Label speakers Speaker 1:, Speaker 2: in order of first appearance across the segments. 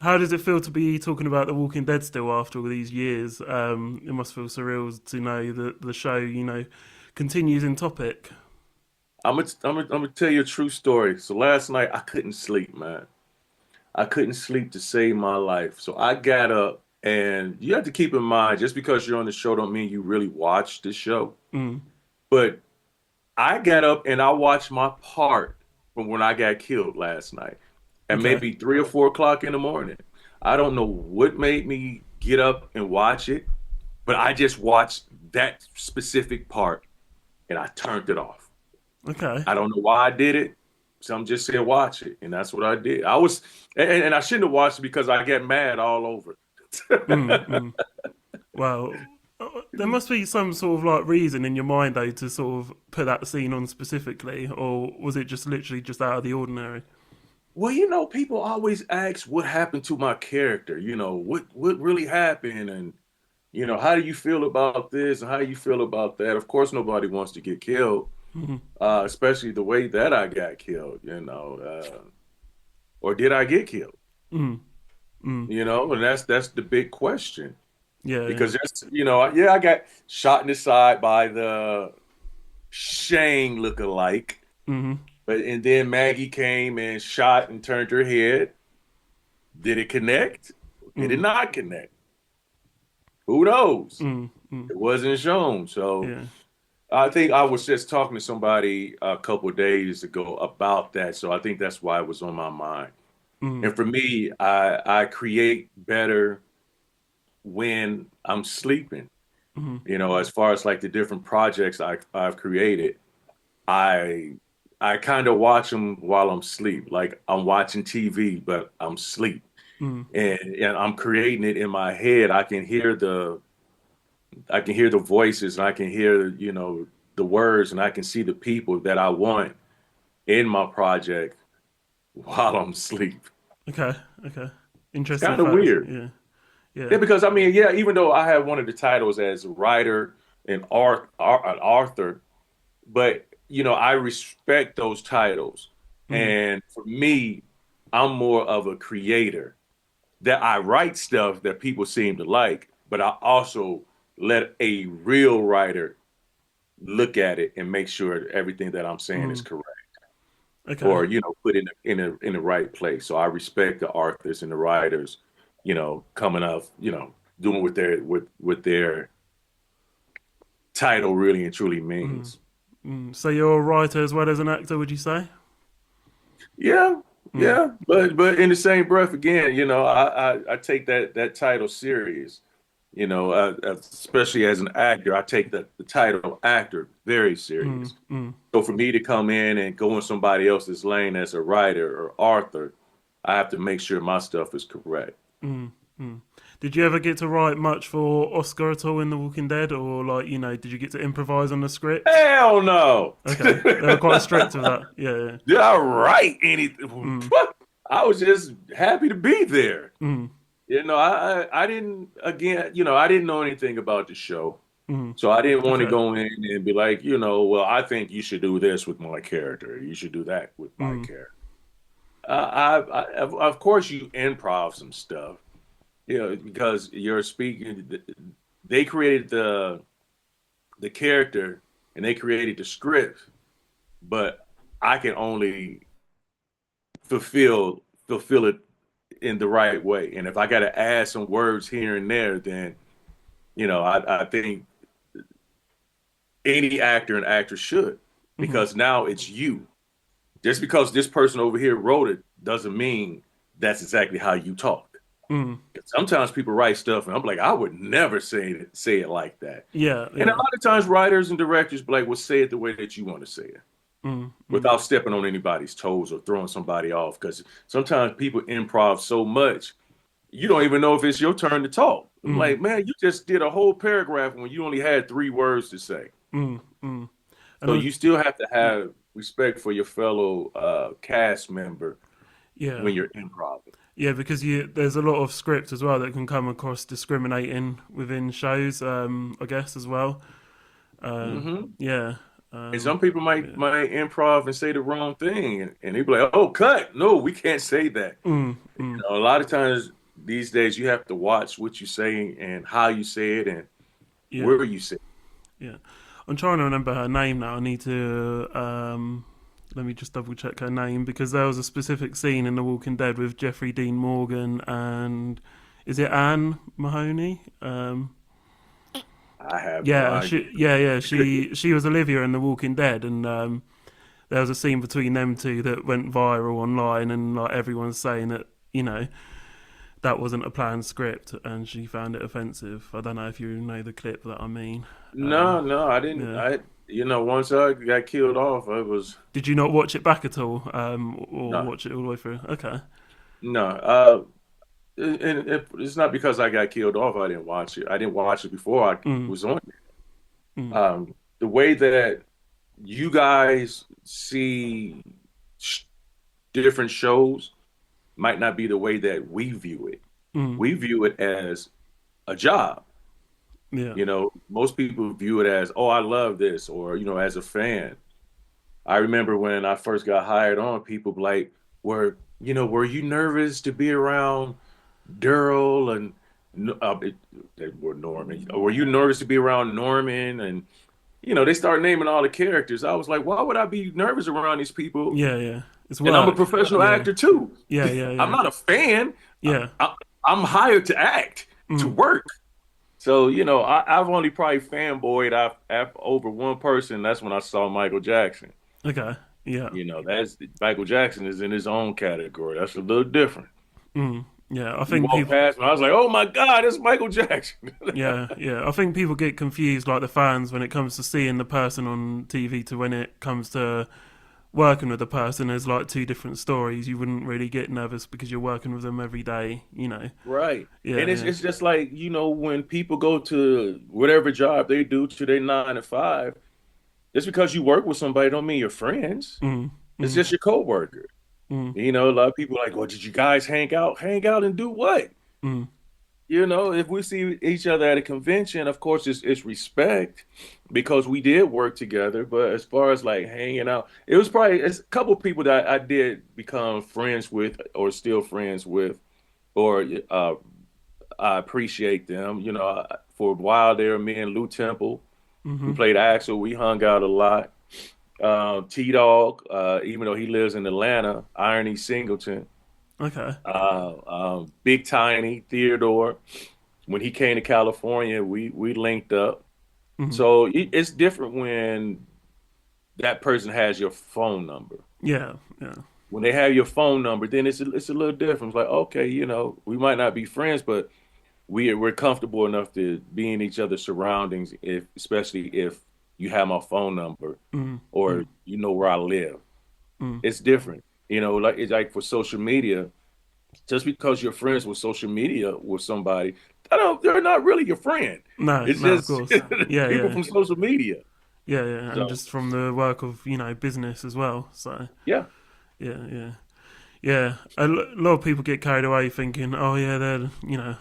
Speaker 1: How does it feel to be talking about The Walking Dead still after all these years? It must feel surreal to know that the show, continues in topic.
Speaker 2: I'm gonna tell you a true story. So last night I couldn't sleep, man. I couldn't sleep to save my life. So I got up, and you have to keep in mind, just because you're on the show don't mean you really watch the show.
Speaker 1: Mm,
Speaker 2: But I got up and I watched my part from when I got killed last night, at
Speaker 1: okay.
Speaker 2: maybe 3 or 4 o'clock in the morning. I don't know what made me get up and watch it, but I just watched that specific part and I turned it off.
Speaker 1: Okay.
Speaker 2: I don't know why I did it. Some just said watch it, and that's what I did. I was, and I shouldn't have watched it because I get mad all over.
Speaker 1: Mm, mm. Well, there must be some sort of like reason in your mind though to sort of put that scene on specifically, or was it just literally just out of the ordinary?
Speaker 2: Well, people always ask what happened to my character. What really happened, and how do you feel about this, and how do you feel about that? Of course, nobody wants to get killed,
Speaker 1: Mm,
Speaker 2: especially the way that I got killed. Or did I get killed?
Speaker 1: mm, mm.
Speaker 2: And that's the big question.
Speaker 1: Yeah, yeah.
Speaker 2: Because yeah, I got shot in the side by the Shane look-alike,
Speaker 1: Mm-hmm.
Speaker 2: and then Maggie came and shot and turned her head. Did it connect? Did it
Speaker 1: Mm,
Speaker 2: not connect? Who knows?
Speaker 1: mm, mm.
Speaker 2: It wasn't shown. So
Speaker 1: Yeah.
Speaker 2: I think I was just talking to somebody a couple of days ago about that. So I think that's why it was on my mind.
Speaker 1: Mm,
Speaker 2: And for me, I create better when I'm sleeping.
Speaker 1: mm,
Speaker 2: As far as like the different projects I've created, I I kind of watch them while I'm asleep. Like I'm watching TV, but I'm asleep,
Speaker 1: mm,
Speaker 2: and I'm creating it in my head. I can hear the voices, and I can hear the words, and I can see the people that I want in my project while I'm asleep.
Speaker 1: okay. Okay.
Speaker 2: It's
Speaker 1: Interesting
Speaker 2: kind of
Speaker 1: fact.
Speaker 2: weird.
Speaker 1: Yeah.
Speaker 2: Yeah,
Speaker 1: Yeah.
Speaker 2: because I mean, yeah, even though I have one of the titles as writer and an author, but I respect those titles.
Speaker 1: Mm,
Speaker 2: And for me, I'm more of a creator. That I write stuff that people seem to like, but I also let a real writer look at it and make sure everything that I'm saying is
Speaker 1: mm.
Speaker 2: correct,
Speaker 1: Okay.
Speaker 2: or put it in the right place. So I respect the authors and the writers, coming up, doing what their title really and truly
Speaker 1: Mm,
Speaker 2: means.
Speaker 1: mm. So you're a writer as well as an actor, would you say?
Speaker 2: Yeah,
Speaker 1: Mm,
Speaker 2: yeah, but in the same breath, again, I take that title serious. Especially as an actor, I take the title actor very
Speaker 1: mm,
Speaker 2: serious.
Speaker 1: mm,
Speaker 2: So for me to come in and go in somebody else's lane as a writer or author, I have to make sure my stuff is correct.
Speaker 1: mm, mm. Did you ever get to write much for Oscar at all in The Walking Dead, or like did you get to improvise on the script?
Speaker 2: Hell no!
Speaker 1: Okay, they were quite strict with that. Yeah,
Speaker 2: Did I write
Speaker 1: yeah.
Speaker 2: anything? I was just happy to be there.
Speaker 1: Mm,
Speaker 2: I didn't, again, I didn't know anything about the show.
Speaker 1: mm.
Speaker 2: So I didn't want to
Speaker 1: Okay.
Speaker 2: go in and be like, well, I think you should do this with my character. You should do that with my
Speaker 1: Mm,
Speaker 2: character. Of course, you improv some stuff, because you're speaking. They created the character and they created the script, but I can only fulfill it in the right way. And if I got to add some words here and there, then I think any actor and actress should,
Speaker 1: mm,
Speaker 2: because now it's you. Just because this person over here wrote it doesn't mean that's exactly how you talk.
Speaker 1: mm.
Speaker 2: Sometimes people write stuff and I'm like, I would never say it like that.
Speaker 1: Yeah,
Speaker 2: And a
Speaker 1: yeah.
Speaker 2: lot of times writers and directors be like, well, say it the way that you want to say it
Speaker 1: Mm, mm,
Speaker 2: without stepping on anybody's toes or throwing somebody off. Because sometimes people improv so much, you don't even know if it's your turn to talk. I'm
Speaker 1: mm,
Speaker 2: like, man, you just did a whole paragraph when you only had 3 words to say.
Speaker 1: mm, mm. And
Speaker 2: So you still have to have respect for your fellow cast member
Speaker 1: yeah,
Speaker 2: when you're improv.
Speaker 1: yeah, because there's a lot of script as well that can come across discriminating within shows. I guess as well. Uh,
Speaker 2: Hmm.
Speaker 1: yeah.
Speaker 2: And some people might
Speaker 1: Yeah.
Speaker 2: might improv and say the wrong thing, and they be like, "Oh, cut! No, we can't say that."
Speaker 1: Mm, mm,
Speaker 2: A lot of times these days, you have to watch what you say and how you say it and
Speaker 1: yeah.
Speaker 2: where you say it.
Speaker 1: Yeah. I'm trying to remember her name now. I need to let me just double check her name because there was a specific scene in The Walking Dead with Jeffrey Dean Morgan and is it Anne Mahoney?
Speaker 2: I have no
Speaker 1: Yeah,
Speaker 2: idea.
Speaker 1: she was Olivia in The Walking Dead, and there was a scene between them two that went viral online, and like everyone's saying that that wasn't a planned script, and she found it offensive. I don't know if you know the clip that I mean.
Speaker 2: No, no, I didn't.
Speaker 1: Yeah.
Speaker 2: Once I got killed off, I was
Speaker 1: Did you not watch it back at all, or
Speaker 2: no,
Speaker 1: watch it all the way through? Okay.
Speaker 2: no. And it's not because I got killed off. I didn't watch it. I didn't watch it before I
Speaker 1: Mm,
Speaker 2: was on it.
Speaker 1: mm,
Speaker 2: The way that you guys see sh different shows might not be the way that we view it.
Speaker 1: mm,
Speaker 2: We view it as a job.
Speaker 1: yeah.
Speaker 2: Most people view it as, oh, I love this, or, as a fan. I remember when I first got hired on, people like, were you nervous to be around Daryl and they were Norman? Or were you nervous to be around Norman? And, they start naming all the characters. I was like, why would I be nervous around these people?
Speaker 1: Yeah, yeah. It's
Speaker 2: And I'm a
Speaker 1: work.
Speaker 2: professional
Speaker 1: Yeah,
Speaker 2: actor too.
Speaker 1: yeah, yeah,
Speaker 2: I'm
Speaker 1: yeah,
Speaker 2: not a fan. I,
Speaker 1: yeah.
Speaker 2: I, I'm hired to act, to
Speaker 1: Mm,
Speaker 2: work. So, I've only probably fanboyed over one person. That's when I saw Michael Jackson.
Speaker 1: okay. Yeah.
Speaker 2: That's Michael Jackson is in his own category. That's a little different.
Speaker 1: Mm, yeah. I
Speaker 2: He
Speaker 1: think
Speaker 2: walked
Speaker 1: people.
Speaker 2: past me. I was like, oh my God, it's Michael Jackson.
Speaker 1: Yeah, yeah. I think people get confused, like the fans, when it comes to seeing the person on TV to when it comes to working with the person. There's like two different stories. You wouldn't really get nervous because you're working with them every day.
Speaker 2: Right.
Speaker 1: Yeah,
Speaker 2: And it's,
Speaker 1: yeah.
Speaker 2: it's just like, when people go to whatever job they do to their 9 to 5, just because you work with somebody don't mean you're friends.
Speaker 1: Mm,
Speaker 2: It's
Speaker 1: mm,
Speaker 2: just your coworker.
Speaker 1: mm,
Speaker 2: A lot of people are like, well, did you guys hang out? Hang out and do what?
Speaker 1: mm.
Speaker 2: If we see each other at a convention, of course, it's respect because we did work together. But as far as like hanging out, it's a couple of people that I did become friends with or still friends with, or I appreciate them. For a while there, me and Lou Temple, we
Speaker 1: Mm-hmm.
Speaker 2: played Axel. We hung out a lot. T Dog, even though he lives in Atlanta, Irony Singleton,
Speaker 1: Okay.
Speaker 2: Big Tiny, Theodore. When he came to California, we linked up.
Speaker 1: Mm-hmm.
Speaker 2: So it's different when that person has your phone number.
Speaker 1: Yeah, yeah.
Speaker 2: When they have your phone number, then it's a little different. It's like, okay, we might not be friends, but we're comfortable enough to be in each other's surroundings, especially if you have my phone number
Speaker 1: Mm,
Speaker 2: or
Speaker 1: mm,
Speaker 2: you know where I live.
Speaker 1: mm.
Speaker 2: It's different. Like it's like for social media, just because you're friends with social media with somebody, they're not really your friend.
Speaker 1: No,
Speaker 2: It's
Speaker 1: no, of
Speaker 2: just
Speaker 1: course. Yeah,
Speaker 2: people
Speaker 1: yeah.
Speaker 2: from social media.
Speaker 1: Yeah, yeah. And
Speaker 2: So
Speaker 1: just from the work of, business as well. So,
Speaker 2: yeah.
Speaker 1: yeah, yeah. Yeah, lot of people get carried away thinking, oh yeah, they're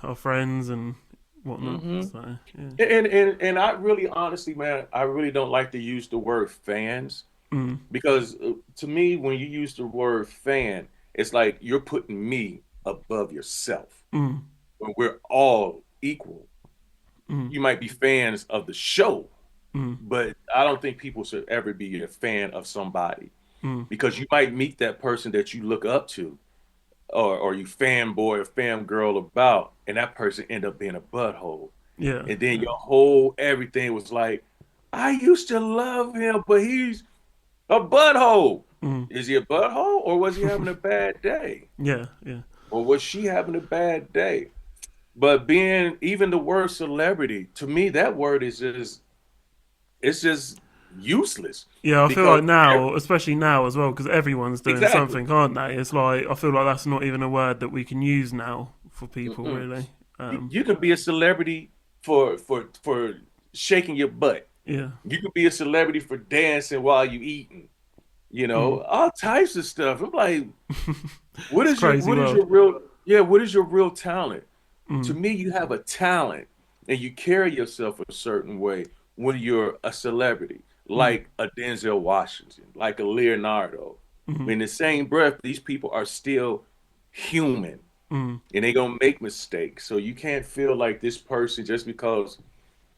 Speaker 1: our friends and whatnot.
Speaker 2: hmm
Speaker 1: So yeah,
Speaker 2: And I really honestly, man, I really don't like to use the word fans
Speaker 1: mm,
Speaker 2: because to me, when you use the word fan, it's like you're putting me above yourself.
Speaker 1: mm,
Speaker 2: When we're all equal,
Speaker 1: mm,
Speaker 2: you might be fans of the show,
Speaker 1: mm,
Speaker 2: but I don't think people should ever be a fan of somebody
Speaker 1: mm.
Speaker 2: because you might meet that person that you look up to or you fanboy or fangirl about, and that person end up being a butthole.
Speaker 1: Yeah,
Speaker 2: And then
Speaker 1: yeah,
Speaker 2: your whole everything was like, I used to love him, but he's a butthole.
Speaker 1: mm.
Speaker 2: Is he a butthole or was he having a bad day?
Speaker 1: Yeah, yeah,
Speaker 2: Or was she having a bad day? But being even the word celebrity, to me, that word is it's just useless
Speaker 1: yeah. I feel
Speaker 2: because
Speaker 1: like now, especially now as well, because everyone's doing
Speaker 2: exactly.
Speaker 1: something, aren't they? It's like I feel like that's not even a word that we can use now for people,
Speaker 2: Mm-mm.
Speaker 1: really.
Speaker 2: You can be a celebrity for shaking your butt.
Speaker 1: Yeah,
Speaker 2: You could be a celebrity for dancing while you eating.
Speaker 1: mm.
Speaker 2: All types of stuff. I'm like, what
Speaker 1: It's a
Speaker 2: is your
Speaker 1: crazy
Speaker 2: what is
Speaker 1: world.
Speaker 2: your real yeah, what is your real talent? To
Speaker 1: Mm,
Speaker 2: me, you have a talent and you carry yourself a certain way when you're a celebrity.
Speaker 1: Mm,
Speaker 2: like a Denzel Washington, like a Leonardo.
Speaker 1: mm,
Speaker 2: In the same breath, these people are still human
Speaker 1: mm,
Speaker 2: and they gonna make mistakes. So you can't feel like this person just because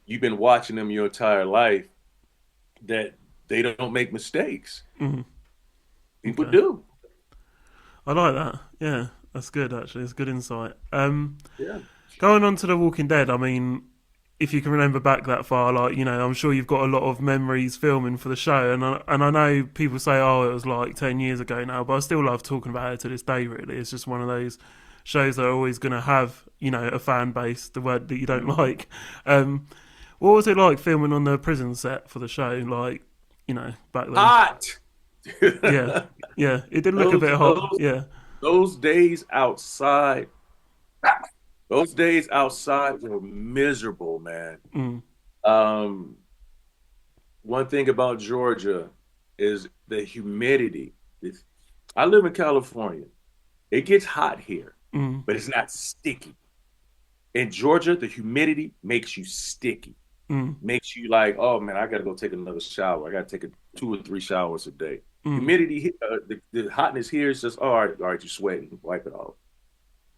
Speaker 2: you've been watching them your entire life that they don't make mistakes.
Speaker 1: mm.
Speaker 2: People
Speaker 1: Okay.
Speaker 2: do.
Speaker 1: I like that. Yeah, that's good actually. It's good insight.
Speaker 2: Yeah.
Speaker 1: Going on to The Walking Dead, I mean, if you can remember back that far, like, I'm sure you've got a lot of memories filming for the show, and I know people say, oh, it was like 10 years ago now, but I still love talking about it to this day. Really, it's just one of those shows that are always going to have, a fan base. The word that you don't like. Um, what was it like filming on the prison set for the show? Like, back then.
Speaker 2: Hot.
Speaker 1: Yeah, yeah, it did look a
Speaker 2: those
Speaker 1: bit hot.
Speaker 2: those
Speaker 1: Yeah.
Speaker 2: those days outside, those days outside were miserable, man.
Speaker 1: Mm,
Speaker 2: Um, One thing about Georgia is the humidity. I live in California. It gets hot here,
Speaker 1: mm,
Speaker 2: but it's not sticky. In Georgia, the humidity makes you sticky.
Speaker 1: mm,
Speaker 2: Makes you like, oh man, I got to go take another shower. I got to take 2 or 3 showers a day.
Speaker 1: mm,
Speaker 2: Humidity, the hotness here is just, oh, all right, you're sweating, wipe it off.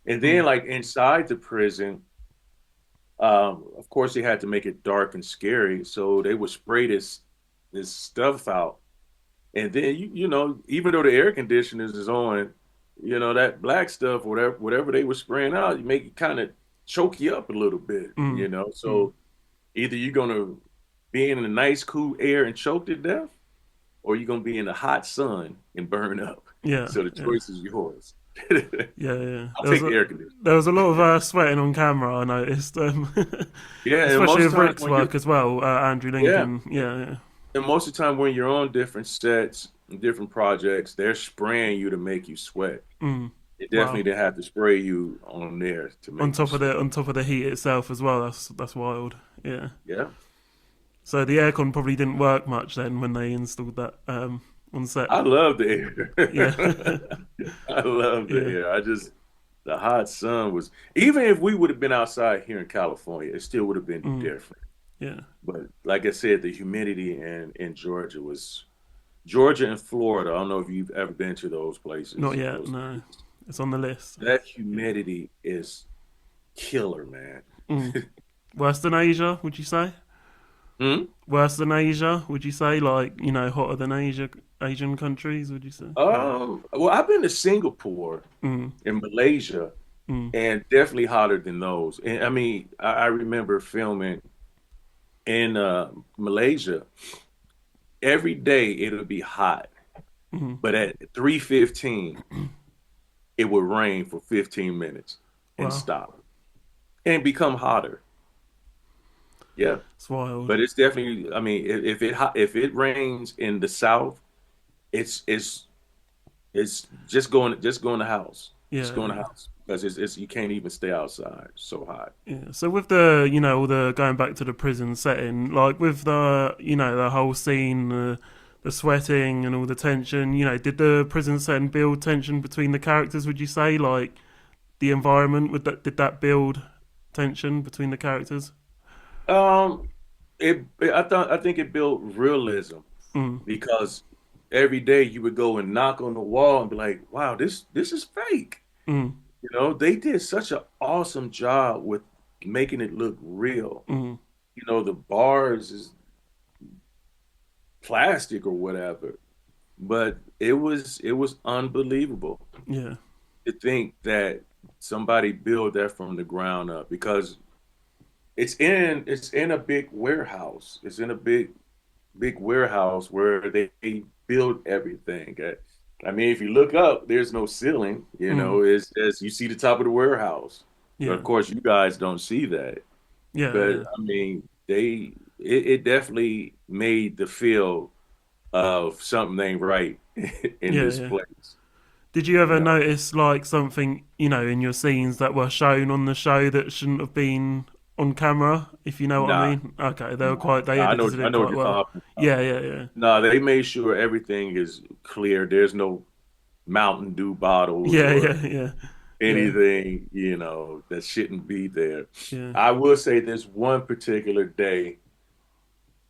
Speaker 2: And then
Speaker 1: mm,
Speaker 2: like inside the prison, of course they had to make it dark and scary, so they would spray this stuff out. And then even though the air conditioners is on, that black stuff, whatever they were spraying out, you make it kind of choke you up a little bit,
Speaker 1: mm, mm.
Speaker 2: So either you're gonna be in the nice cool air and choke to death, or you're gonna be in the hot sun and burn up.
Speaker 1: Yeah,
Speaker 2: So the
Speaker 1: yeah.
Speaker 2: choice is yours.
Speaker 1: Yeah, yeah.
Speaker 2: I'll take the air conditioner.
Speaker 1: There was a lot of sweating on camera. I noticed,
Speaker 2: Yeah, and
Speaker 1: especially
Speaker 2: most
Speaker 1: with
Speaker 2: times
Speaker 1: Rick's
Speaker 2: when you're
Speaker 1: work as well. Andrew
Speaker 2: yeah,
Speaker 1: Lincoln. Yeah, yeah,
Speaker 2: and most of the time when you're on different sets, different projects, they're spraying you to make you sweat.
Speaker 1: mm.
Speaker 2: They definitely
Speaker 1: Wow.
Speaker 2: they have to spray you on there to make you sweat.
Speaker 1: On top of the heat itself as well. That's wild. Yeah.
Speaker 2: Yeah,
Speaker 1: So the aircon probably didn't work much then when they installed that on set.
Speaker 2: I love the
Speaker 1: Yeah,
Speaker 2: air. I love the
Speaker 1: yeah,
Speaker 2: air. The hot sun was, even if we would have been outside here in California, it still would have been
Speaker 1: mm,
Speaker 2: different.
Speaker 1: yeah.
Speaker 2: But like I said, the humidity in Georgia Georgia and Florida. I don't know if you've ever been to those
Speaker 1: Not
Speaker 2: places.
Speaker 1: yet. No, it's on the list.
Speaker 2: That
Speaker 1: Yeah.
Speaker 2: humidity is killer, man.
Speaker 1: Mm. Worse than Asia, would you say?
Speaker 2: Hmm?
Speaker 1: Worse than Asia, would you say? Like, hotter than Asian countries, would you say?
Speaker 2: Well, I've been to Singapore
Speaker 1: Mm,
Speaker 2: and Malaysia,
Speaker 1: mm,
Speaker 2: and definitely hotter than those. And I mean, I remember filming in Malaysia. Every day it would be hot,
Speaker 1: mm.
Speaker 2: but at 3:15 it would rain for 15 minutes and
Speaker 1: Wow,
Speaker 2: stop and become hotter. Yeah,
Speaker 1: it's wild.
Speaker 2: but it's definitely. I mean, if it rains in the south, it's it's it's just go in the house, just
Speaker 1: Yeah,
Speaker 2: go in the
Speaker 1: yeah,
Speaker 2: house because it's you can't even stay outside. It's so hot.
Speaker 1: yeah. So with all the going back to the prison setting, like with the whole scene, the sweating and all the tension, did the prison setting build tension between the characters? Would you say, like the environment, did that build tension between the characters?
Speaker 2: Um, I think it built realism
Speaker 1: Mm,
Speaker 2: because every day you would go and knock on the wall and be like, "Wow, this is fake."
Speaker 1: mm,
Speaker 2: They did such an awesome job with making it look real.
Speaker 1: mm,
Speaker 2: The bars is plastic or whatever, but it was unbelievable
Speaker 1: yeah.
Speaker 2: to think that somebody built that from the ground up because it's in a big warehouse. It's in a big warehouse where they build everything. I mean, if you look up, there's no ceiling.
Speaker 1: Mm,
Speaker 2: It's as you see the top of the warehouse. But
Speaker 1: yeah.
Speaker 2: of course, you guys don't see that.
Speaker 1: Yeah,
Speaker 2: But
Speaker 1: yeah.
Speaker 2: I mean, it definitely made the feel of something ain't right in
Speaker 1: Yeah,
Speaker 2: this
Speaker 1: yeah.
Speaker 2: place.
Speaker 1: Did you
Speaker 2: You
Speaker 1: ever
Speaker 2: know,
Speaker 1: notice like something, in your scenes that were shown on the show that shouldn't have been on camera, if you know what I
Speaker 2: nah,
Speaker 1: mean? Okay,
Speaker 2: nah,
Speaker 1: they
Speaker 2: nah.
Speaker 1: edited
Speaker 2: I
Speaker 1: it
Speaker 2: know what
Speaker 1: quite
Speaker 2: you're
Speaker 1: well.
Speaker 2: talking about.
Speaker 1: Yeah, yeah, yeah.
Speaker 2: No, they made sure everything is clear. There's no Mountain Dew bottles
Speaker 1: Yeah,
Speaker 2: or
Speaker 1: yeah, yeah. Yeah,
Speaker 2: anything, that shouldn't be there.
Speaker 1: yeah.
Speaker 2: I will say this one particular day,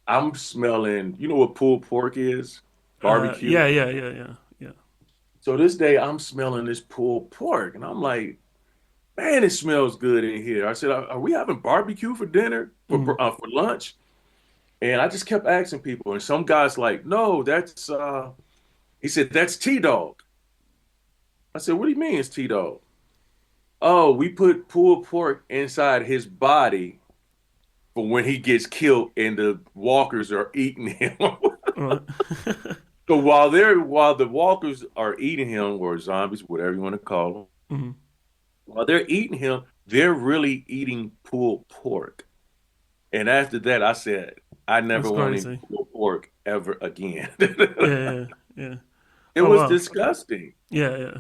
Speaker 2: I'm smelling, you know what pulled pork is? Barbecue.
Speaker 1: Yeah, yeah, yeah, yeah, yeah.
Speaker 2: So this day I'm smelling this pulled pork and I'm like, man, it smells good in here. I said, are we having barbecue for dinner,
Speaker 1: Mm.
Speaker 2: for lunch? And I just kept asking people. And some guy's like, no, he said, that's T-Dog. I said, what do you mean it's T-Dog? Oh, we put pulled pork inside his body for when he gets killed and the walkers are eating him.
Speaker 1: Right.
Speaker 2: So while the walkers are eating him, or zombies, whatever you want to call them,
Speaker 1: Mm.
Speaker 2: while they're eating him, they're really eating pulled pork. And after that, I said, I
Speaker 1: That's
Speaker 2: never want any
Speaker 1: crazy.
Speaker 2: pulled pork ever again.
Speaker 1: Yeah, yeah, yeah.
Speaker 2: It
Speaker 1: Oh
Speaker 2: was
Speaker 1: wow.
Speaker 2: disgusting.
Speaker 1: Yeah, yeah.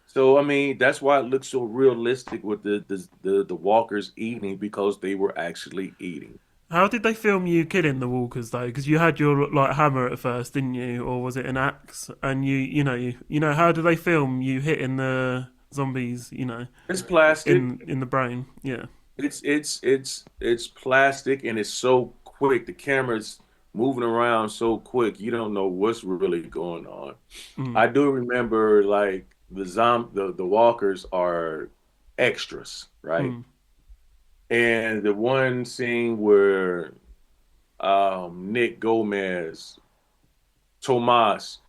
Speaker 2: So I mean, that's why it looks so realistic with the walkers eating because they were actually eating.
Speaker 1: How did they film you killing the walkers though? Because you had your like hammer at first, didn't you, or was it an axe? And you know, how do they film you hitting the zombies? You know,
Speaker 2: It's plastic.
Speaker 1: in the brain. Yeah.
Speaker 2: It's plastic and it's so quick. The camera's moving around so quick. You don't know what's really going on.
Speaker 1: Mm.
Speaker 2: I do remember like the walkers are extras, right?
Speaker 1: Mm.
Speaker 2: And the one scene where Nick Gomez, Tomas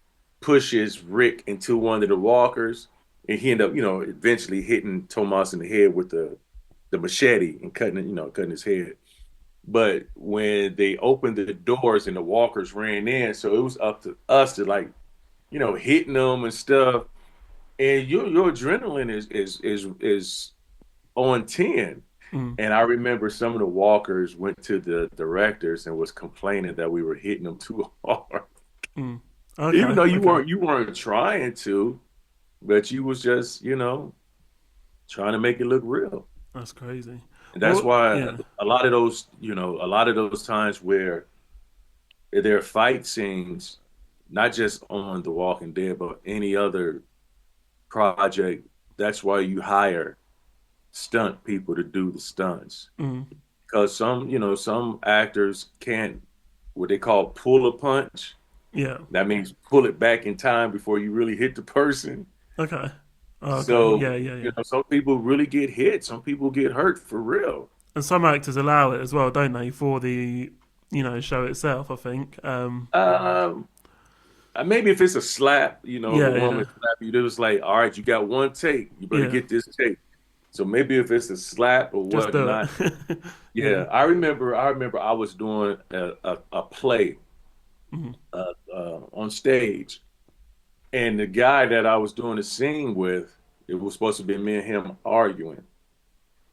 Speaker 2: pushes Rick into one of the walkers, and he ended up, eventually hitting Tomas in the head with the machete and cutting his head. But when they opened the doors and the walkers ran in, so it was up to us to like, hitting them and stuff. And your adrenaline is on 10.
Speaker 1: Mm.
Speaker 2: And I remember some of the walkers went to the directors and was complaining that we were hitting them too hard.
Speaker 1: Mm.
Speaker 2: Even
Speaker 1: Okay.
Speaker 2: though you
Speaker 1: Okay.
Speaker 2: weren't trying to, but you was just, trying to make it look real.
Speaker 1: That's crazy.
Speaker 2: And that's
Speaker 1: Well,
Speaker 2: why
Speaker 1: yeah,
Speaker 2: a lot of those times where there are fight scenes, not just on The Walking Dead, but any other project, that's why you hire stunt people to do the stunts.
Speaker 1: mm,
Speaker 2: Because some actors can't what they call pull a punch.
Speaker 1: yeah,
Speaker 2: That means pull it back in time before you really hit the person.
Speaker 1: okay, oh, okay,
Speaker 2: So,
Speaker 1: yeah, yeah, yeah.
Speaker 2: some people really get hit, some people get hurt for real.
Speaker 1: And some actors allow it as well, don't they, for the show itself? I think.
Speaker 2: Um, Maybe if it's a slap, if a
Speaker 1: Yeah, yeah,
Speaker 2: woman slap you, it was like, all right, you got one take, you better
Speaker 1: yeah.
Speaker 2: get this take. So maybe if it's a slap or
Speaker 1: Just do
Speaker 2: whatnot,
Speaker 1: it. Yeah.
Speaker 2: yeah. I remember I was doing a play
Speaker 1: Mm,
Speaker 2: on stage, and the guy that I was doing the scene with, it was supposed to be me and him arguing,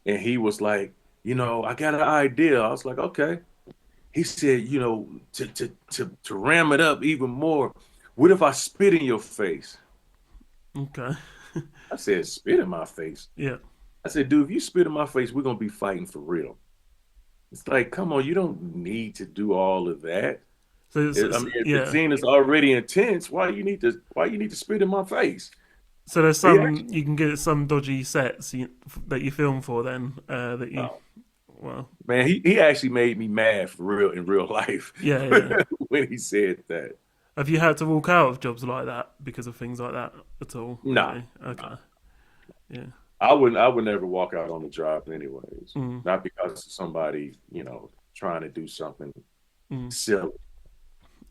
Speaker 2: and he was like, I got an idea. I was like, okay. He said, to ram it up even more, what if I spit in your face?
Speaker 1: okay.
Speaker 2: I said, spit in my face.
Speaker 1: Yeah.
Speaker 2: I said, dude, if you spit in my face, we're gonna be fighting for real. It's like, come on, you don't need to do all of that.
Speaker 1: So,
Speaker 2: I mean, if the
Speaker 1: yeah.
Speaker 2: scene is already intense, why you need to spit in my face?
Speaker 1: So there's
Speaker 2: He
Speaker 1: some
Speaker 2: actually,
Speaker 1: you can get some dodgy sets that you film for then that you
Speaker 2: oh,
Speaker 1: well
Speaker 2: man, he actually made me mad for real in real life
Speaker 1: yeah, yeah.
Speaker 2: when he said that.
Speaker 1: Have you had to walk out of jobs like that because of things like that at all?
Speaker 2: Nah,
Speaker 1: Really?
Speaker 2: nah.
Speaker 1: Okay. Yeah.
Speaker 2: I would never walk out on the job anyways.
Speaker 1: Mm,
Speaker 2: Not because of somebody, trying to do something
Speaker 1: mm,
Speaker 2: silly.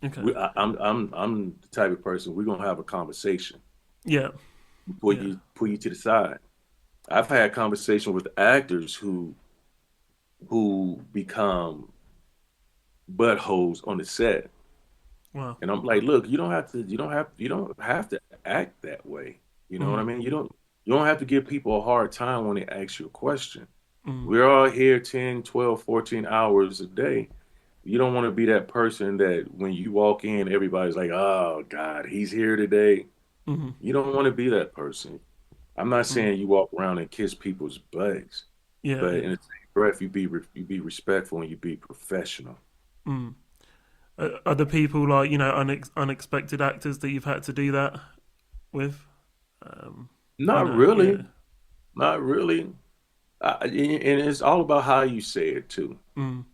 Speaker 1: okay.
Speaker 2: I'm the type of person we're gonna have a conversation.
Speaker 1: Yeah. Yeah.
Speaker 2: Pull you to the side. I've had conversation with actors who become buttholes on the set.
Speaker 1: Wow.
Speaker 2: And I'm like, look, you don't have to act that way. You know what I
Speaker 1: Mm,
Speaker 2: mean? You don't have to give people a hard time when they ask you a question.
Speaker 1: mm,
Speaker 2: We're all here 10, 12, 14 hours a day. You don't want to be that person that when you walk in, everybody's like, oh God, he's here today.
Speaker 1: mm,
Speaker 2: You don't want to be that person. I'm not
Speaker 1: mm.
Speaker 2: saying you walk around and kiss people's butts,
Speaker 1: Yeah.
Speaker 2: but in
Speaker 1: Yeah.
Speaker 2: the same breath, you be respectful and you be professional.
Speaker 1: Mm. Are the people like unexpected actors that you've had to do that with? Um,
Speaker 2: Not
Speaker 1: yeah.
Speaker 2: really, not really. And it's all about how you say it too.
Speaker 1: Mm,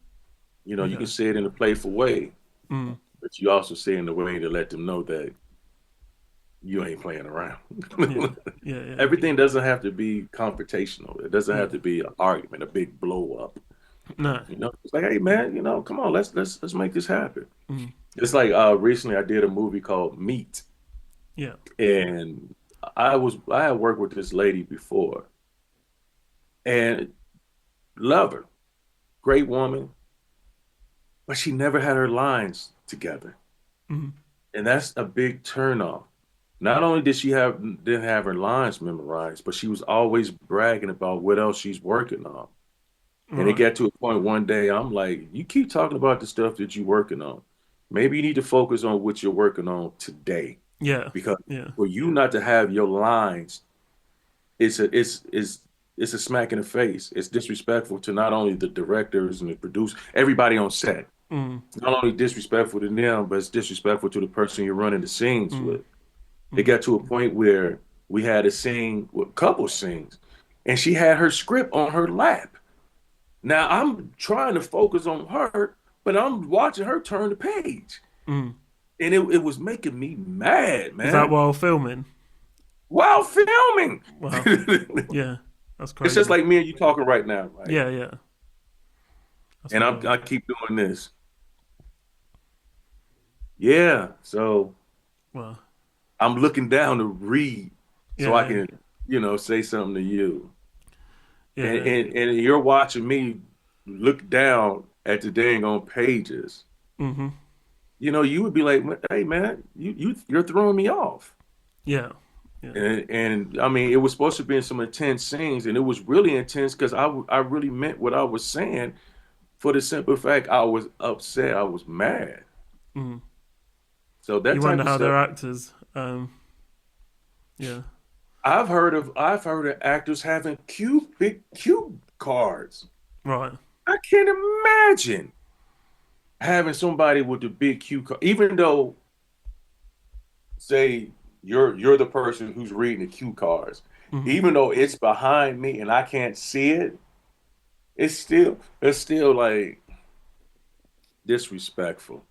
Speaker 2: You can
Speaker 1: Yeah.
Speaker 2: say it in a playful way,
Speaker 1: Mm.
Speaker 2: but you also say it in a way to let them know that you ain't playing around.
Speaker 1: Yeah. Yeah. Yeah.
Speaker 2: Everything doesn't have to be confrontational. It doesn't
Speaker 1: Yeah.
Speaker 2: have to be an argument, a big blow up.
Speaker 1: No.
Speaker 2: It's like, hey man, come on, let's make this happen.
Speaker 1: Mm.
Speaker 2: It's like recently I did a movie called Meat,
Speaker 1: Yeah.
Speaker 2: and I had worked with this lady before, and love her, great woman, but she never had her lines together,
Speaker 1: Mm.
Speaker 2: and that's a big turnoff. Not only didn't have her lines memorized, but she was always bragging about what else she's working on. And it
Speaker 1: Right.
Speaker 2: got to a point one day, I'm like, you keep talking about the stuff that you're working on. Maybe you need to focus on what you're working on today.
Speaker 1: Yeah.
Speaker 2: Because
Speaker 1: Yeah.
Speaker 2: for you not to have your lines, it's a smack in the face. It's disrespectful to not only the directors and the producers, everybody on set.
Speaker 1: Mm.
Speaker 2: It's not only disrespectful to them, but it's disrespectful to the person you're running the scenes
Speaker 1: Mm.
Speaker 2: with. It
Speaker 1: Mm.
Speaker 2: got to a point where we had a scene, with a couple scenes, and she had her script on her lap. Now I'm trying to focus on her, but I'm watching her turn the page.
Speaker 1: Mm.
Speaker 2: And it was making me mad,
Speaker 1: Was that
Speaker 2: man,
Speaker 1: while filming?
Speaker 2: while filming.
Speaker 1: Wow. Yeah. That's
Speaker 2: It's just
Speaker 1: crazy.
Speaker 2: like me and you talking right now, right?
Speaker 1: Yeah. Yeah. That's
Speaker 2: And
Speaker 1: wild.
Speaker 2: I keep doing this. Yeah. So
Speaker 1: Wow.
Speaker 2: I'm looking down to read so I
Speaker 1: Yeah.
Speaker 2: can, say something to you. And,
Speaker 1: Yeah.
Speaker 2: and, and you're watching me look down at the dang on pages.
Speaker 1: Mm-hmm.
Speaker 2: You would be like, hey man, you're throwing me off.
Speaker 1: Yeah. Yeah.
Speaker 2: And I mean, it was supposed to be in some intense scenes, and it was really intense because I really meant what I was saying for the simple fact I was upset, I was mad.
Speaker 1: Mm.
Speaker 2: So that
Speaker 1: You
Speaker 2: type
Speaker 1: wonder
Speaker 2: of
Speaker 1: how
Speaker 2: stuff,
Speaker 1: they're actors. Yeah.
Speaker 2: I've heard of actors having big cube cards.
Speaker 1: Right.
Speaker 2: I can't imagine having somebody with the big cue card, even though say you're the person who's reading the cue cards,
Speaker 1: Mm-hmm.
Speaker 2: even though it's behind me and I can't see it, it's still like disrespectful,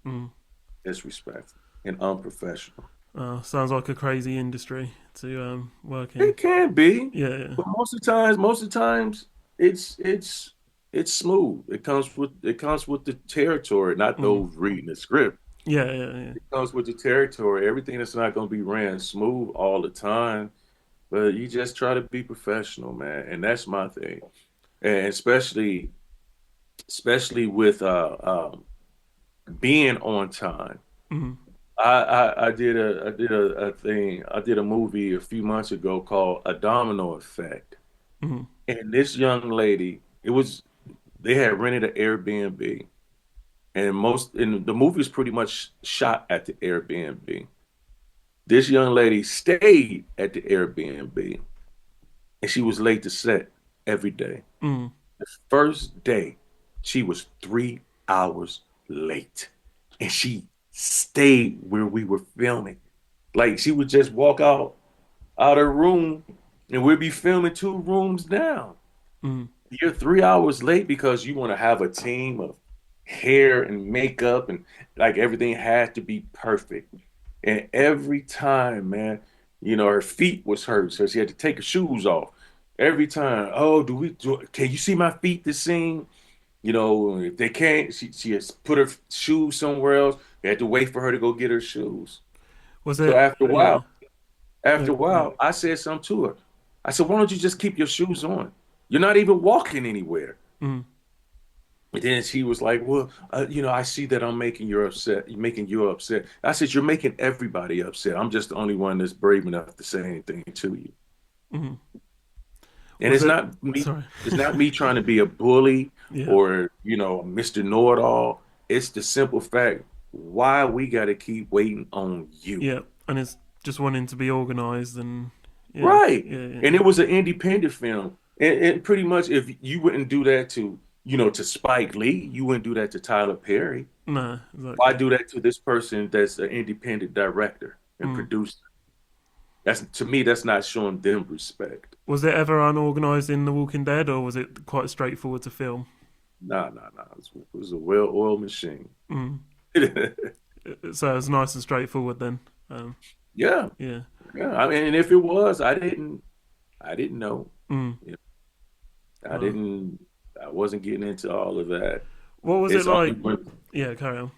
Speaker 1: Mm.
Speaker 2: disrespectful and unprofessional.
Speaker 1: Sounds like a crazy industry to work in.
Speaker 2: It can be,
Speaker 1: Yeah. Yeah.
Speaker 2: but most of the times, it's smooth. It comes with the territory, not
Speaker 1: Mm.
Speaker 2: those reading the script.
Speaker 1: Yeah. Yeah. Yeah.
Speaker 2: It comes with the territory. Everything that's not going to be ran smooth all the time, but you just try to be professional, man, and that's my thing. And especially with being on time.
Speaker 1: Mm-hmm.
Speaker 2: I did a movie a few months ago called A Domino Effect.
Speaker 1: Mm-hmm.
Speaker 2: And this young lady, they had rented an Airbnb, and the movie was pretty much shot at the Airbnb. This young lady stayed at the Airbnb, and she was late to set every day.
Speaker 1: Mm.
Speaker 2: The first day, she was 3 hours late, and she stayed where we were filming. Like she would just walk out her room, and we'd be filming 2 rooms down.
Speaker 1: Mm.
Speaker 2: You're 3 hours late because you want to have a team of hair and makeup and like everything had to be perfect. And every time, man, her feet was hurt, so she had to take her shoes off. Every time, oh, can you see my feet this scene? If they can't, she has put her shoes somewhere else. They had to wait for her to go get her shoes.
Speaker 1: Was
Speaker 2: So
Speaker 1: it?
Speaker 2: after a
Speaker 1: Yeah.
Speaker 2: while, after
Speaker 1: No.
Speaker 2: a
Speaker 1: Yeah.
Speaker 2: while, I said something to her. I said, why don't you just keep your shoes on? You're not even walking anywhere.
Speaker 1: Mm.
Speaker 2: And then she was like, well, I see that I'm making you upset. You're making you upset. I said, you're making everybody upset. I'm just the only one that's brave enough to say anything to you.
Speaker 1: Mm.
Speaker 2: And
Speaker 1: Was
Speaker 2: it's
Speaker 1: it?
Speaker 2: not me.
Speaker 1: Sorry.
Speaker 2: It's not me trying to be a bully
Speaker 1: Yeah.
Speaker 2: or, Mr. Know-it-all. It's the simple fact why we got to keep waiting on you.
Speaker 1: Yeah. And it's just wanting to be organized and yeah.
Speaker 2: Right.
Speaker 1: Yeah. Yeah.
Speaker 2: And it was an independent film. And pretty much if you wouldn't do that to Spike Lee, you wouldn't do that to Tyler Perry.
Speaker 1: No.
Speaker 2: Why
Speaker 1: Exactly.
Speaker 2: do that to this person that's an independent director and
Speaker 1: Mm.
Speaker 2: producer? That's to me, that's not showing them respect.
Speaker 1: Was it ever unorganized in The Walking Dead, or was it quite straightforward to film?
Speaker 2: Nah, nah, nah. It was a well-oiled machine.
Speaker 1: Mm. So it's nice and straightforward then. Um,
Speaker 2: Yeah,
Speaker 1: yeah.
Speaker 2: yeah. I mean, and if it was, I didn't know.
Speaker 1: Mm.
Speaker 2: You know,
Speaker 1: Wow.
Speaker 2: I wasn't getting into all of that.
Speaker 1: What was it
Speaker 2: It's only
Speaker 1: like?
Speaker 2: when,
Speaker 1: Yeah, carry on.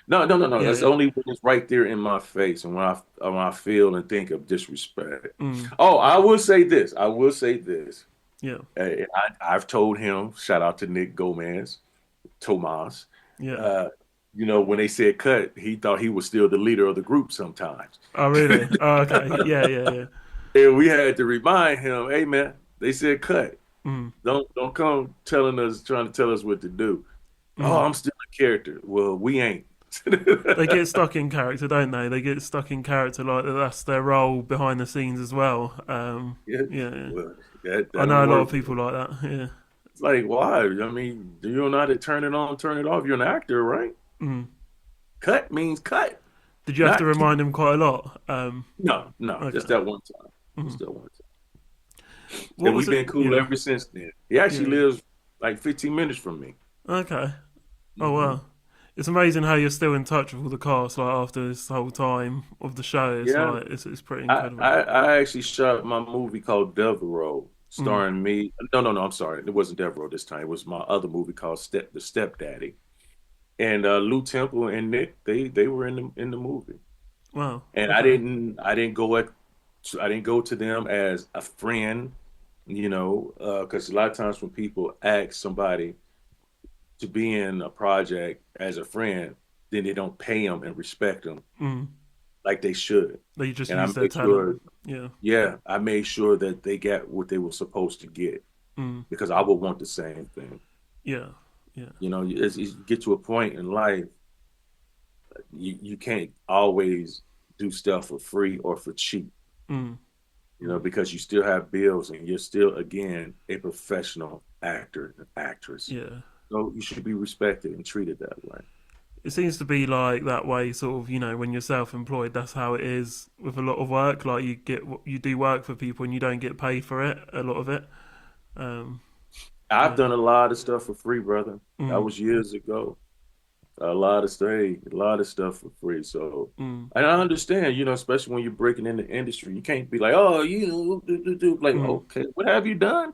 Speaker 2: no, no, no, no.
Speaker 1: Yeah,
Speaker 2: That's
Speaker 1: yeah.
Speaker 2: only when it's right there in my face and when I feel and think of disrespect.
Speaker 1: Mm.
Speaker 2: Oh, I will say this. I will say this.
Speaker 1: Yeah,
Speaker 2: I've told him, shout out to Nick Gomez, Tomas.
Speaker 1: yeah.
Speaker 2: Uh, you know, when they said cut, he thought he was still the leader of the group sometimes.
Speaker 1: Oh, really? Oh, okay. Yeah, yeah, yeah.
Speaker 2: And we had to remind him, hey man, they said cut.
Speaker 1: Mm.
Speaker 2: Don't come telling us, trying to tell us what to do. Oh,
Speaker 1: Mm.
Speaker 2: I'm still a character. Well, we ain't.
Speaker 1: They get stuck in character, don't they? They get stuck in character like that's their role behind the scenes as well.
Speaker 2: Yeah,
Speaker 1: Yeah, yeah.
Speaker 2: well,
Speaker 1: I
Speaker 2: that
Speaker 1: know
Speaker 2: don't
Speaker 1: a lot
Speaker 2: work.
Speaker 1: of people like that. Yeah.
Speaker 2: It's like, why? I mean, do you know how to turn it on, turn it off? You're an actor, right?
Speaker 1: Mm.
Speaker 2: Cut means cut,
Speaker 1: Did you have to
Speaker 2: not keep.
Speaker 1: remind him quite a lot?
Speaker 2: No, no,
Speaker 1: Okay.
Speaker 2: just that one time. Just
Speaker 1: Mm.
Speaker 2: that one time.
Speaker 1: What
Speaker 2: And
Speaker 1: was
Speaker 2: we've
Speaker 1: it?
Speaker 2: been cool
Speaker 1: Yeah,
Speaker 2: ever since then. He actually
Speaker 1: yeah.
Speaker 2: lives like 15 minutes from me.
Speaker 1: Okay. Oh
Speaker 2: Hmm.
Speaker 1: wow. It's amazing how you're still in touch with all the cast like after this whole time of the show. It's
Speaker 2: Yeah,
Speaker 1: like it's pretty incredible.
Speaker 2: I actually shot my movie called Devereaux,
Speaker 1: Mm.
Speaker 2: starring me. No, no, no. I'm sorry. It wasn't Devereaux this time. It was my other movie called The Stepdaddy. And Lou Temple and Nick, they were in the movie.
Speaker 1: Wow.
Speaker 2: And
Speaker 1: Okay.
Speaker 2: I didn't go to them as a friend, you know, because a lot of times when people ask somebody to be in a project as a friend, then they don't pay them and respect them
Speaker 1: Mm.
Speaker 2: like they should.
Speaker 1: They just
Speaker 2: And I
Speaker 1: use their
Speaker 2: made sure,
Speaker 1: talent. Yeah.
Speaker 2: yeah, I made sure that they got what they were supposed to get
Speaker 1: Mm.
Speaker 2: because I would want the same thing.
Speaker 1: Yeah. Yeah.
Speaker 2: You know, you get to a point in life, you can't always do stuff for free or for cheap,
Speaker 1: Mm.
Speaker 2: you know, because you still have bills and you're still, again, a professional actor and actress.
Speaker 1: Yeah.
Speaker 2: So you should be respected and treated that way.
Speaker 1: It seems to be like that way, sort of. When you're self-employed, that's how it is with a lot of work. Like you do work for people and you don't get paid for it. A lot of it. Um.
Speaker 2: I've
Speaker 1: Yeah.
Speaker 2: done a lot of stuff for free, brother. That
Speaker 1: Mm.
Speaker 2: was years ago. A lot of stuff for free. So,
Speaker 1: Mm.
Speaker 2: and I understand, you know, especially when you're breaking in the industry, you can't be like, oh, you know, like,
Speaker 1: Mm.
Speaker 2: okay, what have you done?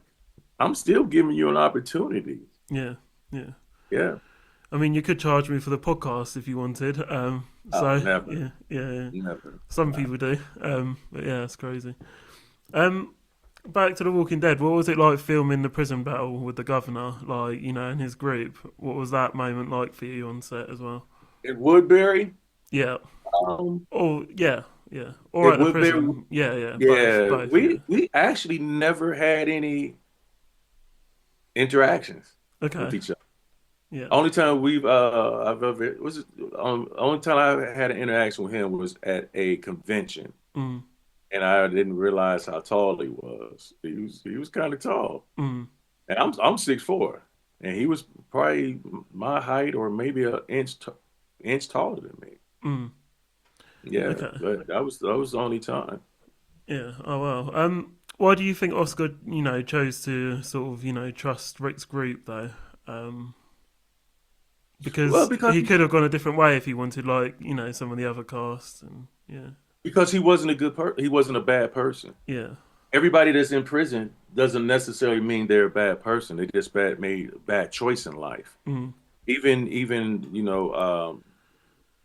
Speaker 2: I'm still giving you an opportunity.
Speaker 1: Yeah. Yeah.
Speaker 2: Yeah.
Speaker 1: I mean, you could charge me for the podcast if you wanted.
Speaker 2: Oh,
Speaker 1: So
Speaker 2: never,
Speaker 1: yeah, yeah, yeah.
Speaker 2: never.
Speaker 1: Some
Speaker 2: Nah.
Speaker 1: people do. But yeah, it's crazy. Um, Back to The Walking Dead. What was it like filming the prison battle with the governor? Like, and his group. What was that moment like for you on set as well?
Speaker 2: In Woodbury,
Speaker 1: Yeah.
Speaker 2: um,
Speaker 1: Oh, yeah, yeah. Or
Speaker 2: in
Speaker 1: at the
Speaker 2: Woodbury,
Speaker 1: prison. Yeah, yeah. Both,
Speaker 2: yeah,
Speaker 1: both. Yeah.
Speaker 2: we actually never had any interactions with
Speaker 1: Okay.
Speaker 2: each other.
Speaker 1: Yeah.
Speaker 2: Only time I've ever was it, only time I had an interaction with him was at a convention,
Speaker 1: Mm.
Speaker 2: and I didn't realize how tall he was. He was kind of tall,
Speaker 1: Mm.
Speaker 2: and I'm 6'4", and he was probably my height or maybe an inch taller than me.
Speaker 1: Mm.
Speaker 2: Yeah,
Speaker 1: Okay.
Speaker 2: but that was the only time.
Speaker 1: Yeah. Oh well. Why do you think Oscar, chose to sort of, trust Rick's group though? Um,
Speaker 2: Well,
Speaker 1: because he could have gone a different way if he wanted, like some of the other cast, and yeah,
Speaker 2: because he wasn't a bad person.
Speaker 1: yeah,
Speaker 2: Everybody that's in prison doesn't necessarily mean they're a bad person. They just made a bad choice in life.
Speaker 1: mm,
Speaker 2: Even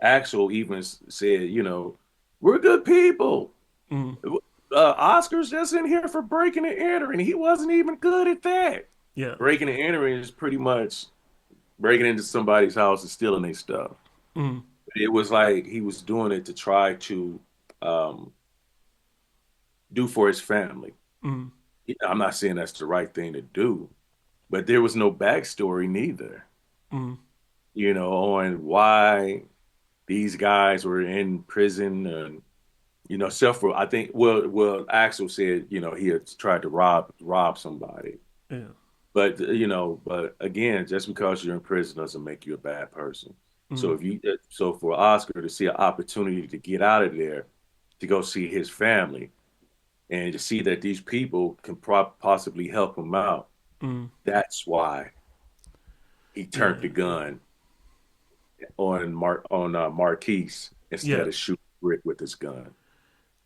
Speaker 2: Axel even said, you know, we're good people.
Speaker 1: mm,
Speaker 2: Oscar's just in here for breaking and entering. He wasn't even good at that.
Speaker 1: yeah,
Speaker 2: Breaking and entering is pretty much breaking into somebody's house and stealing their stuff.
Speaker 1: mm,
Speaker 2: It was like he was doing it to try to um, do for his family.
Speaker 1: mm,
Speaker 2: I'm not saying that's the right thing to do, but there was no backstory neither,
Speaker 1: mm,
Speaker 2: you know, on why these guys were in prison and several. I think Axel said he had tried to rob somebody,
Speaker 1: yeah,
Speaker 2: but but again, just because you're in prison doesn't make you a bad person. So
Speaker 1: mm,
Speaker 2: so for Oscar to see an opportunity to get out of there, to go see his family, and to see that these people can possibly help him out,
Speaker 1: mm,
Speaker 2: that's why. he turned the
Speaker 1: Yeah,
Speaker 2: gun on Marquise
Speaker 1: yeah.
Speaker 2: instead of shooting Rick with his gun.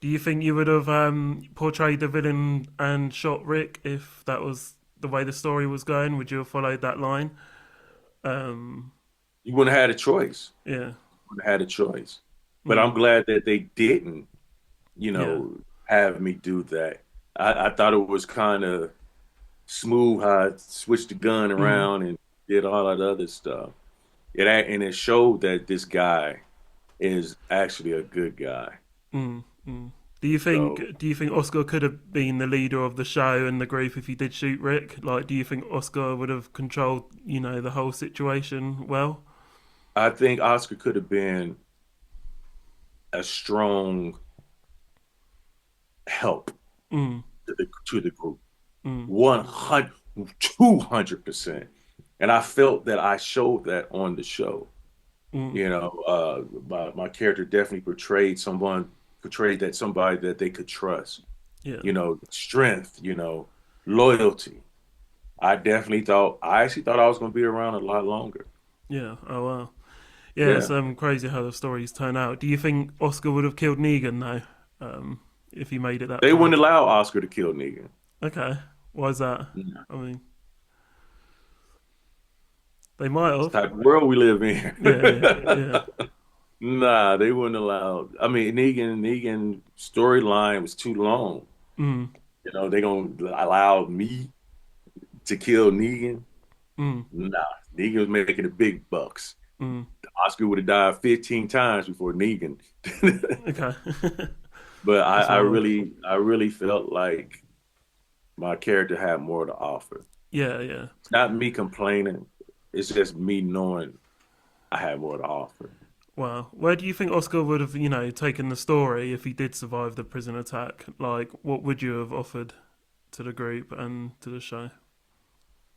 Speaker 1: Do you think you would have portrayed the villain and shot Rick if that was the way the story was going? Would you have followed that line? Um,
Speaker 2: You wouldn't have had a choice.
Speaker 1: yeah,
Speaker 2: Wouldn't have had a choice. But
Speaker 1: mm,
Speaker 2: I'm glad that they didn't,
Speaker 1: yeah,
Speaker 2: have me do that. I thought it was kind of smooth how I switched the gun
Speaker 1: mm,
Speaker 2: around and did all that other stuff. And it showed that this guy is actually a good guy.
Speaker 1: mm. Do you think Oscar could have been the leader of the show and the group if he did shoot Rick? Like, do you think Oscar would have controlled, the whole situation well?
Speaker 2: I think Oscar could have been a strong help
Speaker 1: Mm,
Speaker 2: to the group.
Speaker 1: mm,
Speaker 2: 100, 200%. And I felt that I showed that on the show.
Speaker 1: mm,
Speaker 2: My character definitely portrayed that somebody that they could trust,
Speaker 1: yeah,
Speaker 2: strength, loyalty. I actually thought I was going to be around a lot longer.
Speaker 1: yeah. Oh wow. Yeah, it's
Speaker 2: Yeah.
Speaker 1: crazy how the stories turn out. Do you think Oscar would have killed Negan though, if he made it that
Speaker 2: They
Speaker 1: far?
Speaker 2: wouldn't allow Oscar to kill Negan.
Speaker 1: Okay, why is that?
Speaker 2: Nah.
Speaker 1: I mean, they might
Speaker 2: It's
Speaker 1: have.
Speaker 2: the type of world we live in.
Speaker 1: Yeah, yeah, yeah.
Speaker 2: Nah, they wouldn't allow. I mean, Negan storyline was too long.
Speaker 1: Mm,
Speaker 2: They gonna allow me to kill Negan?
Speaker 1: mm,
Speaker 2: Nah, Negan was making the big bucks.
Speaker 1: mm.
Speaker 2: Oscar would have died 15 times before Negan.
Speaker 1: Okay,
Speaker 2: But I,
Speaker 1: that's
Speaker 2: I
Speaker 1: wild.
Speaker 2: really, I really felt like my character had more to offer.
Speaker 1: Yeah, yeah.
Speaker 2: It's not me complaining. It's just me knowing I had more to offer.
Speaker 1: Wow. Where do you think Oscar would have, taken the story if he did survive the prison attack? Like, what would you have offered to the group and to the show,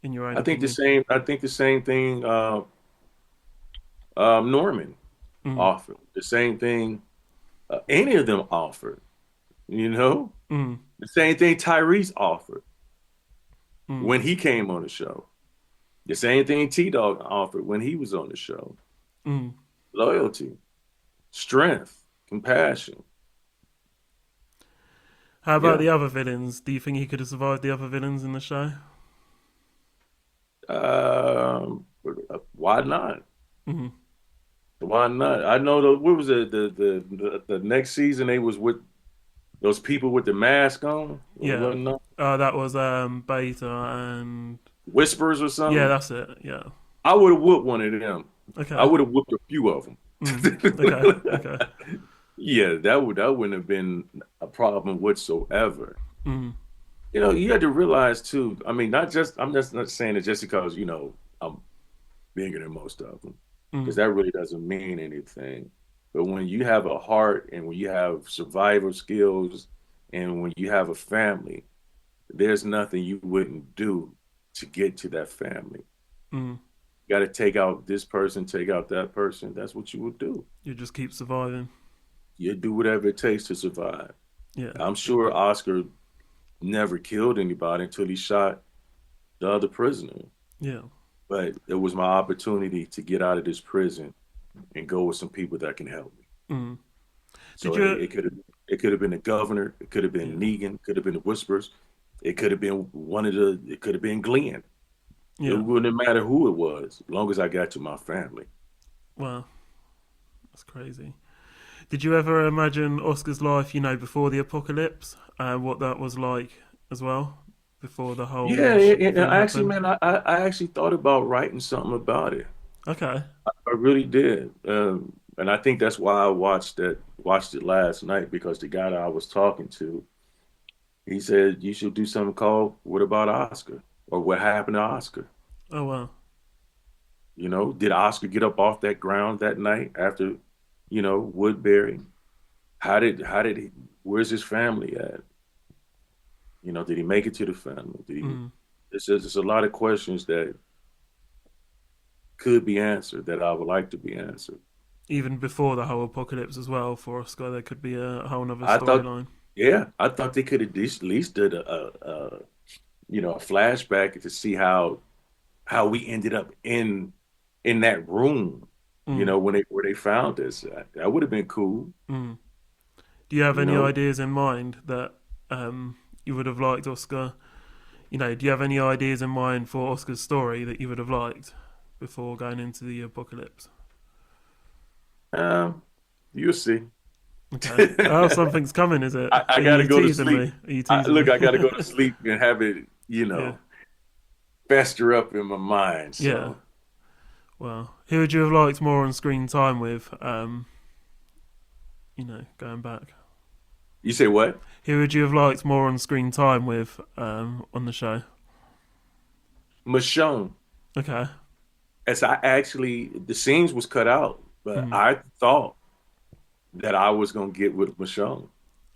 Speaker 1: in your own
Speaker 2: I think the
Speaker 1: opinion?
Speaker 2: same. I think the same thing. Norman
Speaker 1: Mm,
Speaker 2: offered the same thing. Any of them offered. You know,
Speaker 1: mm,
Speaker 2: the same thing Tyrese offered
Speaker 1: mm,
Speaker 2: when he came on the show. The same thing T Dog offered when he was on the show.
Speaker 1: mm.
Speaker 2: Loyalty, strength, compassion.
Speaker 1: How about
Speaker 2: Yeah.
Speaker 1: the other villains? Do you think he could have survived the other villains in the show?
Speaker 2: Why not?
Speaker 1: Mm,
Speaker 2: Why not? I know what was it the next season they was with those people with the mask on.
Speaker 1: yeah.
Speaker 2: Wasn't no
Speaker 1: That was Beta and
Speaker 2: whispers or
Speaker 1: yeah,
Speaker 2: something.
Speaker 1: that's it. Yeah.
Speaker 2: I would have whooped one of them. I
Speaker 1: Okay.
Speaker 2: would have whooped a few of them.
Speaker 1: Mm, okay. Okay.
Speaker 2: Yeah, that wouldn't have been a problem whatsoever.
Speaker 1: Mm,
Speaker 2: You had to realize too. I mean, I'm just not saying it just because I'm bigger than most of them, because
Speaker 1: mm,
Speaker 2: that really doesn't mean anything. But when you have a heart and when you have survival skills and when you have a family, there's nothing you wouldn't do to get to that family.
Speaker 1: mm.
Speaker 2: You got to take out this person, take out that person. That's what you would do.
Speaker 1: You just keep surviving.
Speaker 2: You do whatever it takes to survive.
Speaker 1: Yeah.
Speaker 2: I'm sure Oscar never killed anybody until he shot the other prisoner.
Speaker 1: Yeah.
Speaker 2: But it was my opportunity to get out of this prison and go with some people that can help me.
Speaker 1: Mm. Did
Speaker 2: So
Speaker 1: you?
Speaker 2: it could have been the governor, it could have been
Speaker 1: Yeah.
Speaker 2: Negan, could have been the Whispers, it could have been Glenn. It
Speaker 1: Yeah.
Speaker 2: wouldn't matter who it was, as long as I got to my family.
Speaker 1: Wow. That's crazy. Did you ever imagine Oscar's life, before the apocalypse? What that was like as well, before the whole thing
Speaker 2: Actually,
Speaker 1: happened?
Speaker 2: man, I actually thought about writing something about it.
Speaker 1: Okay.
Speaker 2: I really did, and I think that's why I watched it last night because the guy that I was talking to, he said you should do something called "What About Oscar?" or "What Happened to Oscar?"
Speaker 1: Oh wow.
Speaker 2: Did Oscar get up off that ground that night after, Woodbury? How did he? Where's his family at? Did he make it to the family? Did he?
Speaker 1: Mm.
Speaker 2: There's a lot of questions that could be answered that I would like to be answered.
Speaker 1: Even before the whole apocalypse as well, for Oscar, there could be a whole other
Speaker 2: I thought,
Speaker 1: storyline.
Speaker 2: yeah, I thought they could at least did a flashback to see how how we ended up in that room,
Speaker 1: Mm,
Speaker 2: when they where they found us. That would have been cool,
Speaker 1: mm. Do you have
Speaker 2: you
Speaker 1: any
Speaker 2: know.
Speaker 1: ideas in mind that you would have liked Oscar? Do you have any ideas in mind for Oscar's story that you would have liked before going into the apocalypse?
Speaker 2: Um, you'll see.
Speaker 1: Okay. Oh, something's coming, is it?
Speaker 2: I
Speaker 1: Are
Speaker 2: got to
Speaker 1: you
Speaker 2: go to
Speaker 1: teasing
Speaker 2: sleep.
Speaker 1: me? Are you teasing
Speaker 2: Look,
Speaker 1: me?
Speaker 2: I got to go to sleep and have it,
Speaker 1: Yeah.
Speaker 2: fester up in my mind.
Speaker 1: Yeah.
Speaker 2: So,
Speaker 1: Well, who would you have liked more on screen time with? Going back.
Speaker 2: you say what?
Speaker 1: Who would you have liked more on screen time with on the show?
Speaker 2: Michonne.
Speaker 1: Okay.
Speaker 2: As I actually, the scenes was cut out, but
Speaker 1: Mm,
Speaker 2: I thought that I was gonna get with Michonne.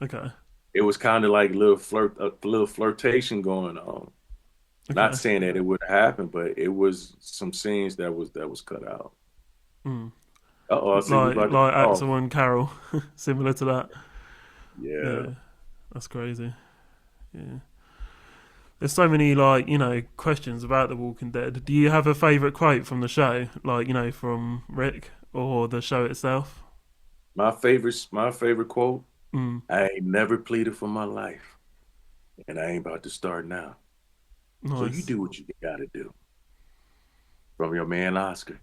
Speaker 1: okay.
Speaker 2: It was kind of like a little flirtation going on. Not
Speaker 1: Okay.
Speaker 2: saying that it would happen, but it was some scenes that was cut out.
Speaker 1: Mm.
Speaker 2: Uh-oh, I see we
Speaker 1: Like
Speaker 2: about to get
Speaker 1: like
Speaker 2: off.
Speaker 1: Axel and Carol, similar to that.
Speaker 2: Yeah.
Speaker 1: Yeah, that's crazy. Yeah. There's so many questions about The Walking Dead. Do you have a favourite quote from the show, from Rick or the show itself?
Speaker 2: My favorite quote,
Speaker 1: Mm,
Speaker 2: I ain't never pleaded for my life, and I ain't about to start now. So you
Speaker 1: nice.
Speaker 2: do what you gotta do. From your man Oscar.